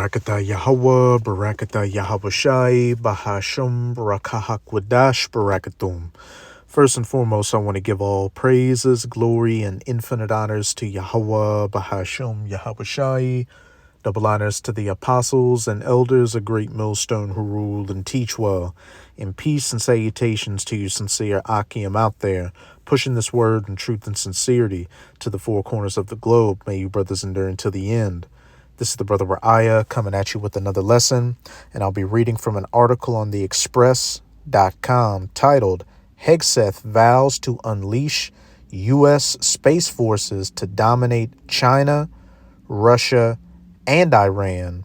Barakatah Yahweh, Barakatah Yahweh Shai, Bahasham, Barakahakwadash, Barakatum. First and foremost, I want to give all praises, glory, and infinite honors to Yahweh, Bahasham, Yahweh Shai. Double honors to the apostles and elders, a great millstone who rule and teach well. In peace and salutations to you sincere Akim out there, pushing this word in truth and sincerity to the four corners of the globe. May you brothers endure until the end. This is the Brother Ra'aya coming at you with another lesson, and I'll be reading from an article on theexpress.com titled, Hegseth Vows to Unleash U.S. Space Forces to Dominate China, Russia, and Iran.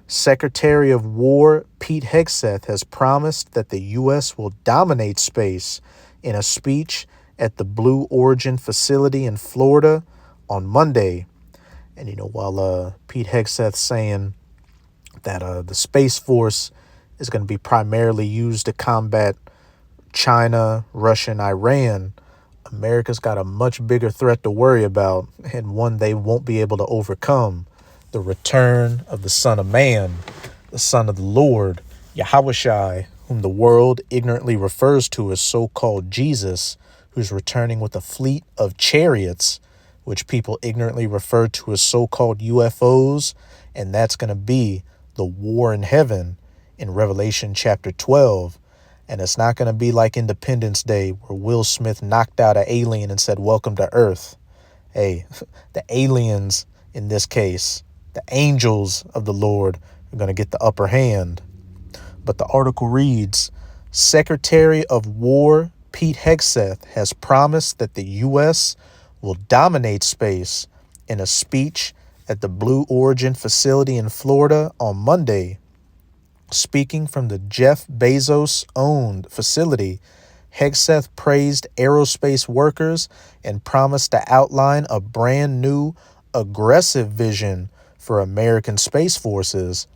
Secretary of War Pete Hegseth has promised that the U.S. will dominate space in a speech at the Blue Origin facility in Florida on Monday. And, while Pete Hegseth saying that the Space Force is going to be primarily used to combat China, Russia, and Iran, America's got a much bigger threat to worry about, and one they won't be able to overcome: the return of the Son of Man, the Son of the Lord, Yahushai, whom the world ignorantly refers to as so-called Jesus, who's returning with a fleet of chariots, which people ignorantly refer to as so-called UFOs, and that's going to be the war in heaven in Revelation chapter 12. And it's not going to be like Independence Day, where Will Smith knocked out an alien and said, "Welcome to Earth." Hey, the aliens in this case, the angels of the Lord, are going to get the upper hand. But the article reads, Secretary of War Pete Hegseth has promised that the U.S. will dominate space in a speech at the Blue Origin facility in Florida on Monday. Speaking from the Jeff Bezos-owned facility, Hegseth praised aerospace workers and promised to outline a brand new, aggressive vision for American space forces.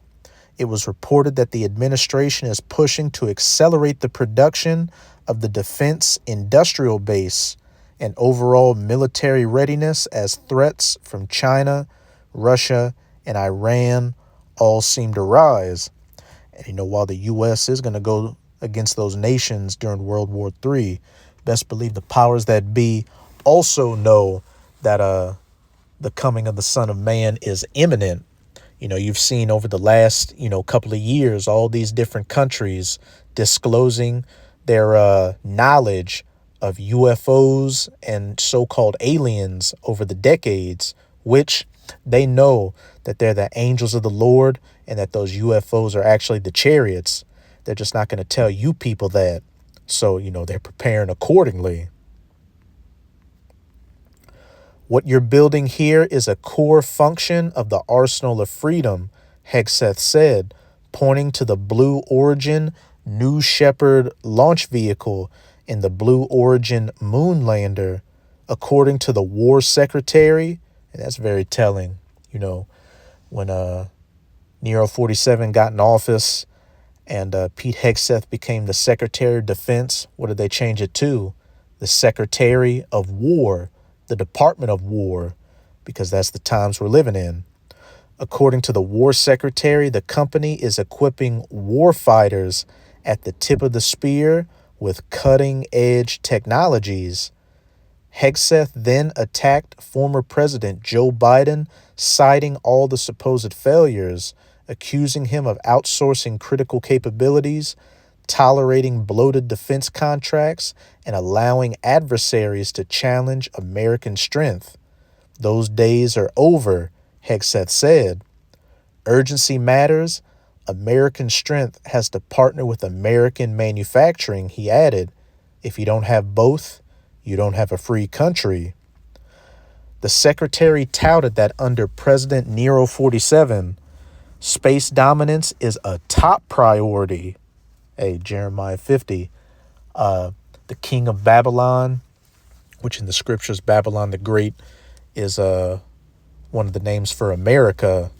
It was reported that the administration is pushing to accelerate the production of the defense industrial base and overall military readiness as threats from China, Russia, and Iran all seem to rise. And while the U.S. is going to go against those nations during World War III, best believe the powers that be also know that the coming of the Son of Man is imminent. You've seen over the last, couple of years, all these different countries disclosing their knowledge of UFOs and so-called aliens over the decades, which they know that they're the angels of the Lord and that those UFOs are actually the chariots. They're just not going to tell you people that. So, they're preparing accordingly. What you're building here is a core function of the arsenal of freedom, Hegseth said, pointing to the Blue Origin New Shepard launch vehicle and the Blue Origin moon lander, according to the War Secretary. And that's very telling. When Nero 47 got in office and Pete Hegseth became the Secretary of Defense, what did they change it to? The Secretary of War, the Department of War, because that's the times we're living in. According to the War Secretary, the company is equipping war fighters at the tip of the spear with cutting-edge technologies. Hegseth then attacked former President Joe Biden, citing all the supposed failures, accusing him of outsourcing critical capabilities, tolerating bloated defense contracts, and allowing adversaries to challenge American strength. Those days are over, Hegseth said. Urgency matters. American strength has to partner with American manufacturing, he added. If you don't have both, you don't have a free country. The secretary touted that under President Nero 47, space dominance is a top priority. Hey, Jeremiah 50, the king of Babylon, which in the scriptures, Babylon the Great, is one of the names for America.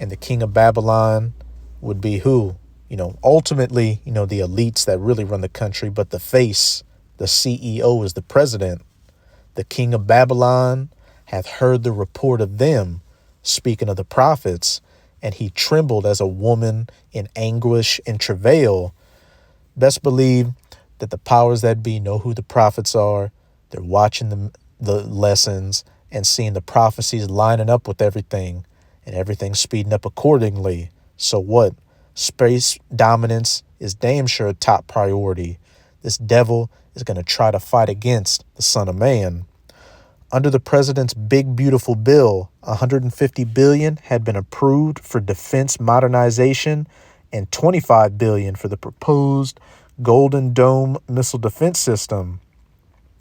And the king of Babylon would be who? Ultimately, the elites that really run the country, but the face, the CEO, is the president. The king of Babylon hath heard the report of them, speaking of the prophets, and he trembled as a woman in anguish and travail. Best believe that the powers that be know who the prophets are. They're watching the lessons and seeing the prophecies lining up with everything, and everything speeding up accordingly. So what? Space dominance is damn sure a top priority. This devil is going to try to fight against the Son of Man. Under the president's big beautiful bill, $150 billion had been approved for defense modernization and $25 billion for the proposed Golden Dome missile defense system.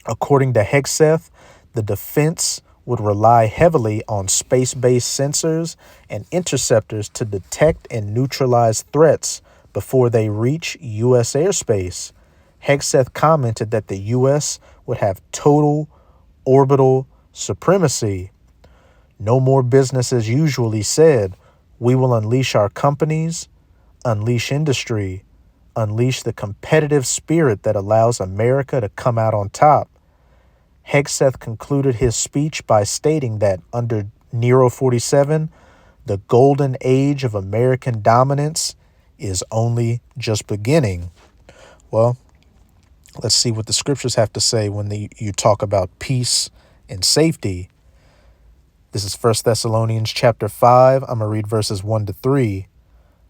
According to Hegseth, the defense would rely heavily on space-based sensors and interceptors to detect and neutralize threats before they reach U.S. airspace. Hegseth commented that the U.S. would have total orbital supremacy. No more business as usual, he said. We will unleash our companies, unleash industry, unleash the competitive spirit that allows America to come out on top. Hegseth concluded his speech by stating that under Nero 47, the golden age of American dominance is only just beginning. Well, let's see what the scriptures have to say when you talk about peace and safety. This is 1 Thessalonians chapter 5. I'm going to read verses 1 to 3.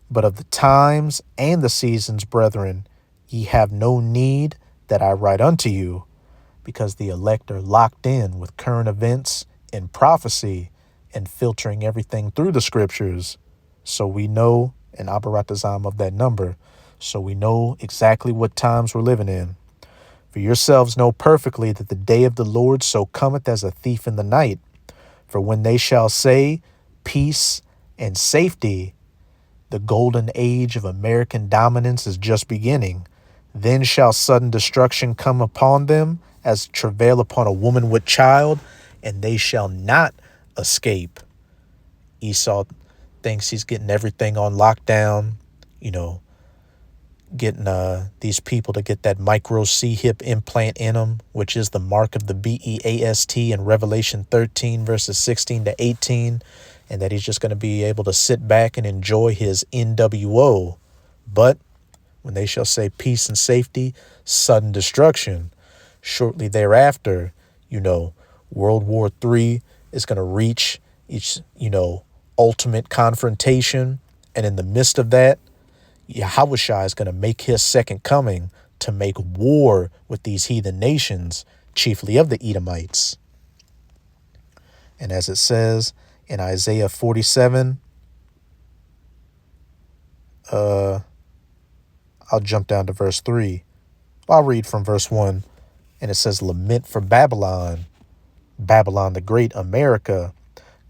But of the times and the seasons, brethren, ye have no need that I write unto you, because the elect are locked in with current events and prophecy and filtering everything through the scriptures. So we know, and Abaratazam of that number, so we know exactly what times we're living in. For yourselves know perfectly that the day of the Lord so cometh as a thief in the night. For when they shall say peace and safety, the golden age of American dominance is just beginning. Then shall sudden destruction come upon them as travail upon a woman with child, and they shall not escape. Esau thinks he's getting everything on lockdown, getting these people to get that micro C-hip implant in them, which is the mark of the BEAST in Revelation 13, verses 16 to 18, and that he's just going to be able to sit back and enjoy his NWO. But when they shall say peace and safety, sudden destruction. Shortly thereafter, World War III is going to reach its, ultimate confrontation. And in the midst of that, Yahushua is going to make his second coming to make war with these heathen nations, chiefly of the Edomites. And as it says in Isaiah 47, I'll jump down to verse 3. I'll read from verse 1. And it says, lament for Babylon, Babylon the great, America.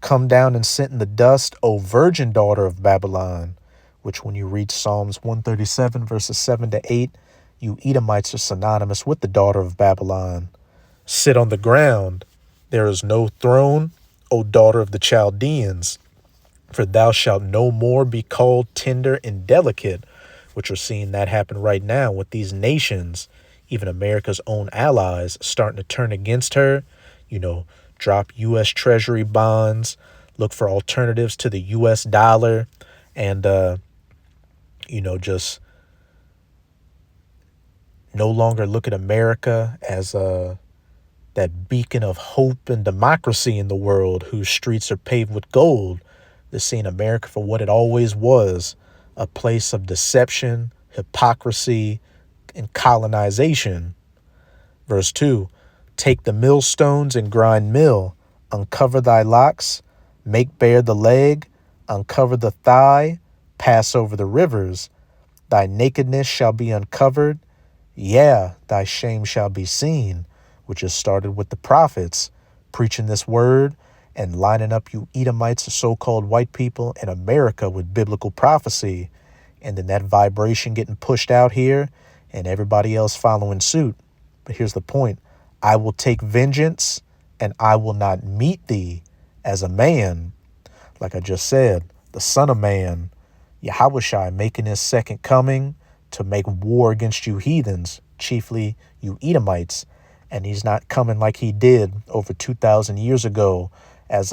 Come down and sit in the dust, O virgin daughter of Babylon. Which when you read Psalms 137, verses 7 to 8, you Edomites are synonymous with the daughter of Babylon. Sit on the ground. There is no throne, O daughter of the Chaldeans. For thou shalt no more be called tender and delicate, which we're seeing that happen right now with these nations. Even America's own allies starting to turn against her, drop U.S. Treasury bonds, look for alternatives to the U.S. dollar, and, just no longer look at America as that beacon of hope and democracy in the world whose streets are paved with gold. They're seeing America for what it always was, a place of deception, hypocrisy, and colonization. Verse 2, take the millstones and grind mill, uncover thy locks, make bare the leg, uncover the thigh, pass over the rivers. Thy nakedness shall be uncovered, thy shame shall be seen, which is started with the prophets, preaching this word and lining up you Edomites, so-called white people in America with biblical prophecy, and then that vibration getting pushed out here, and everybody else following suit. But here's the point. I will take vengeance, and I will not meet thee as a man. Like I just said, the Son of Man, Yahushua, making his second coming to make war against you heathens, chiefly you Edomites. And he's not coming like he did over 2,000 years ago as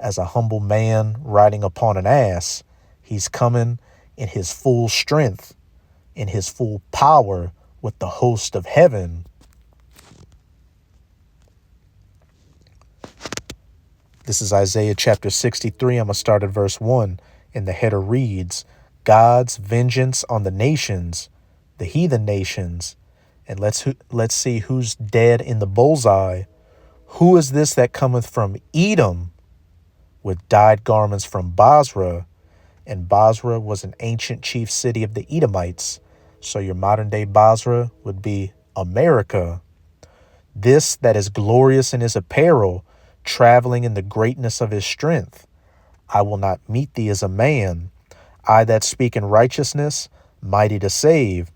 as a humble man riding upon an ass. He's coming in his full strength, in his full power with the host of heaven. This is Isaiah chapter 63. I'm going to start at verse 1. And the header reads, God's vengeance on the nations, the heathen nations. And let's see who's dead in the bullseye. Who is this that cometh from Edom with dyed garments from Basra? And Basra was an ancient chief city of the Edomites. So your modern day Basra would be America. This that is glorious in his apparel, traveling in the greatness of his strength. I will not meet thee as a man. I that speak in righteousness, mighty to save.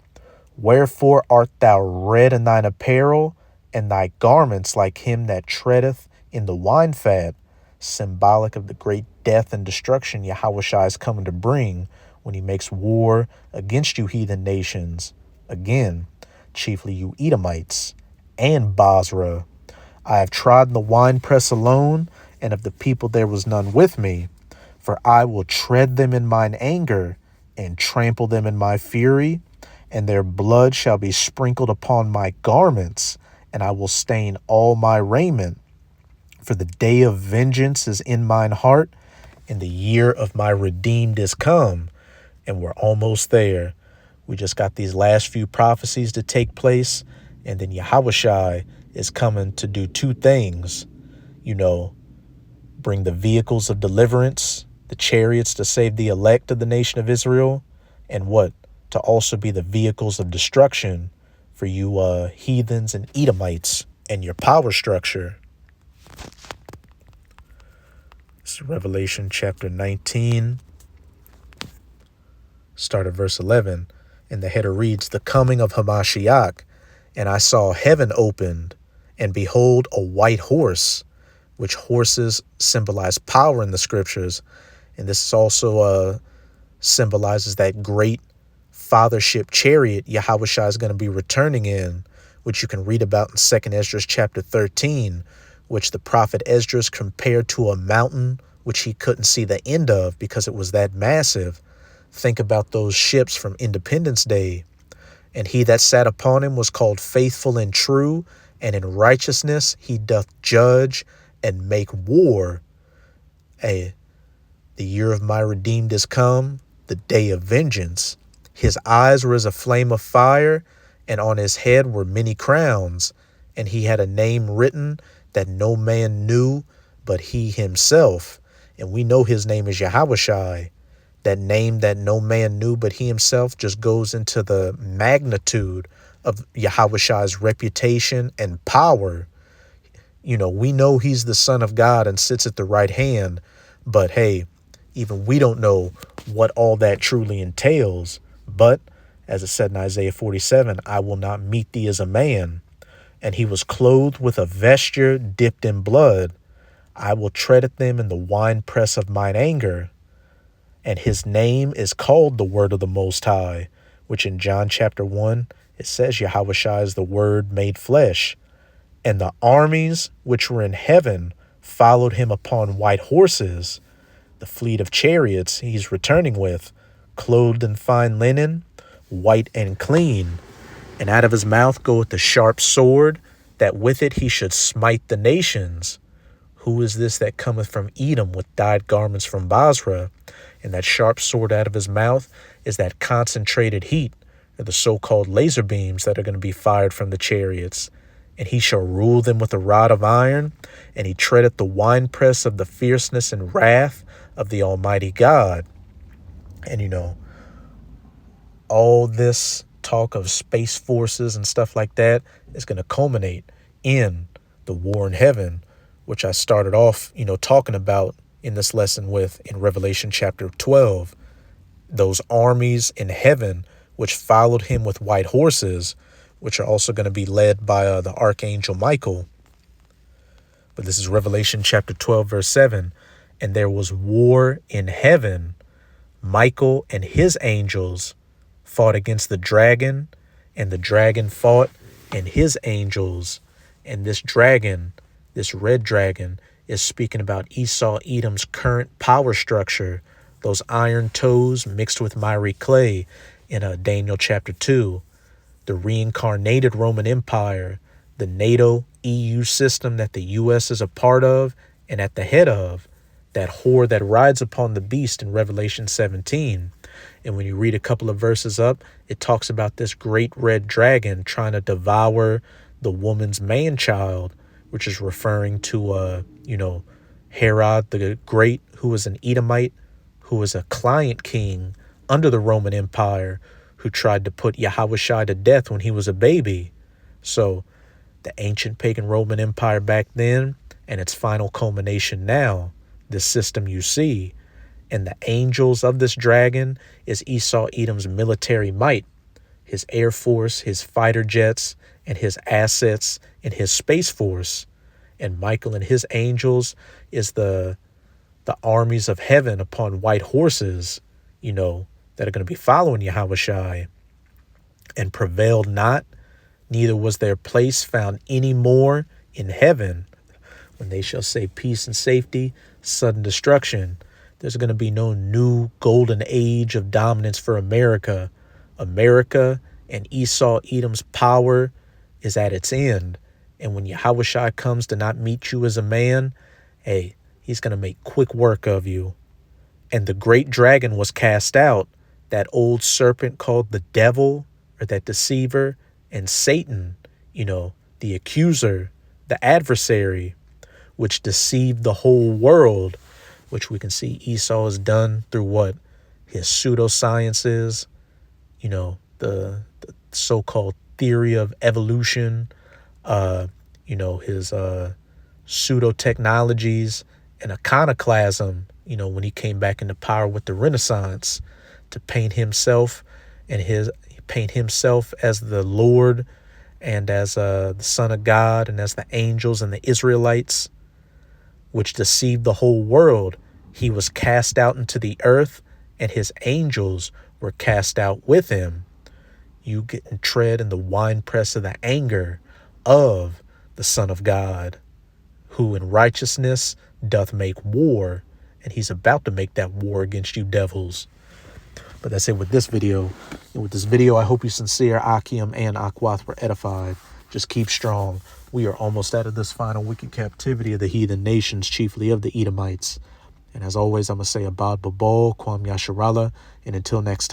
Wherefore art thou red in thine apparel, and thy garments like him that treadeth in the wine fat, symbolic of the great death and destruction Yahushua is coming to bring when he makes war against you heathen nations. Again, chiefly you Edomites and Basra. I have trodden the winepress alone, and of the people there was none with me. For I will tread them in mine anger, and trample them in my fury, and their blood shall be sprinkled upon my garments, and I will stain all my raiment. For the day of vengeance is in mine heart, and the year of my redeemed is come. And we're almost there. We just got these last few prophecies to take place, and then Yahushua is coming to do two things. Bring the vehicles of deliverance, the chariots to save the elect of the nation of Israel, and what? To also be the vehicles of destruction for you heathens and Edomites and your power structure. This is Revelation chapter 19. Start at verse 11. And the header reads, The coming of Hamashiach. And I saw heaven opened, and behold, a white horse, which horses symbolize power in the scriptures. And this also symbolizes that great fathership chariot Yahushua is going to be returning in, which you can read about in 2nd Esdras chapter 13, which the prophet Esdras compared to a mountain which he couldn't see the end of because it was that massive. Think about those ships from Independence Day. And he that sat upon him was called Faithful and True, and in righteousness he doth judge and make war. The year of my redeemed is come, the day of vengeance. His eyes were as a flame of fire, and on his head were many crowns, and he had a name written that no man knew but he himself. And we know his name is Yahushua. That name that no man knew but he himself just goes into the magnitude of Yahushua's reputation and power. We know he's the Son of God and sits at the right hand, but hey, even we don't know what all that truly entails. But, as it said in Isaiah 47, I will not meet thee as a man. And he was clothed with a vesture dipped in blood. I will tread at them in the winepress of mine anger. And his name is called the Word of the Most High, which in John chapter 1, it says Yahushua is the Word made flesh. And the armies which were in heaven followed him upon white horses, the fleet of chariots he's returning with, clothed in fine linen, white and clean. And out of his mouth goeth the sharp sword, that with it he should smite the nations. Who is this that cometh from Edom with dyed garments from Basra? And that sharp sword out of his mouth is that concentrated heat, or the so-called laser beams that are going to be fired from the chariots. And he shall rule them with a rod of iron, and he treadeth the winepress of the fierceness and wrath of the Almighty God. And all this talk of space forces and stuff like that is going to culminate in the war in heaven, which I started off, talking about in this lesson in Revelation chapter 12. Those armies in heaven which followed him with white horses, which are also going to be led by the archangel Michael. But this is Revelation chapter 12, verse 7. And there was war in heaven. Michael and his angels fought against the dragon, and the dragon fought and his angels. And this dragon, this red dragon, is speaking about Esau Edom's current power structure, those iron toes mixed with miry clay in Daniel chapter 2, the reincarnated Roman Empire, the NATO EU system that the U.S. is a part of and at the head of, that whore that rides upon the beast in Revelation 17. And when you read a couple of verses up, it talks about this great red dragon trying to devour the woman's man-child, which is referring to, Herod the Great, who was an Edomite, who was a client king under the Roman Empire, who tried to put Yahushua to death when he was a baby. So the ancient pagan Roman Empire back then and its final culmination now, this system you see, and the angels of this dragon is Esau Edom's military might, his air force, his fighter jets, and his assets and his space force. And Michael and his angels is the armies of heaven upon white horses, that are going to be following Yahushua. And prevailed not, neither was their place found any more in heaven. When they shall say peace and safety, sudden destruction. There's going to be no new golden age of dominance for America. America and Esau Edom's power is at its end. And when Yahushua comes to not meet you as a man, hey, he's going to make quick work of you. And the great dragon was cast out, that old serpent called the devil, or that deceiver, and Satan, the accuser, the adversary, which deceived the whole world, which we can see Esau has done through what? His pseudosciences, the so-called theory of evolution, his pseudo-technologies and iconoclasm, when he came back into power with the Renaissance to paint himself as the Lord and as the Son of God and as the angels and the Israelites, which deceived the whole world. He was cast out into the earth, and his angels were cast out with him. You get and tread in the winepress of the anger of the Son of God, who in righteousness doth make war, and he's about to make that war against you devils. But that's it with this video. And with this video, I hope you sincere, Akim and Akwath were edified. Just keep strong. We are almost out of this final wicked captivity of the heathen nations, chiefly of the Edomites. And as always, I'm going to say Abad Babal, Kwam Yasharallah, and until next time.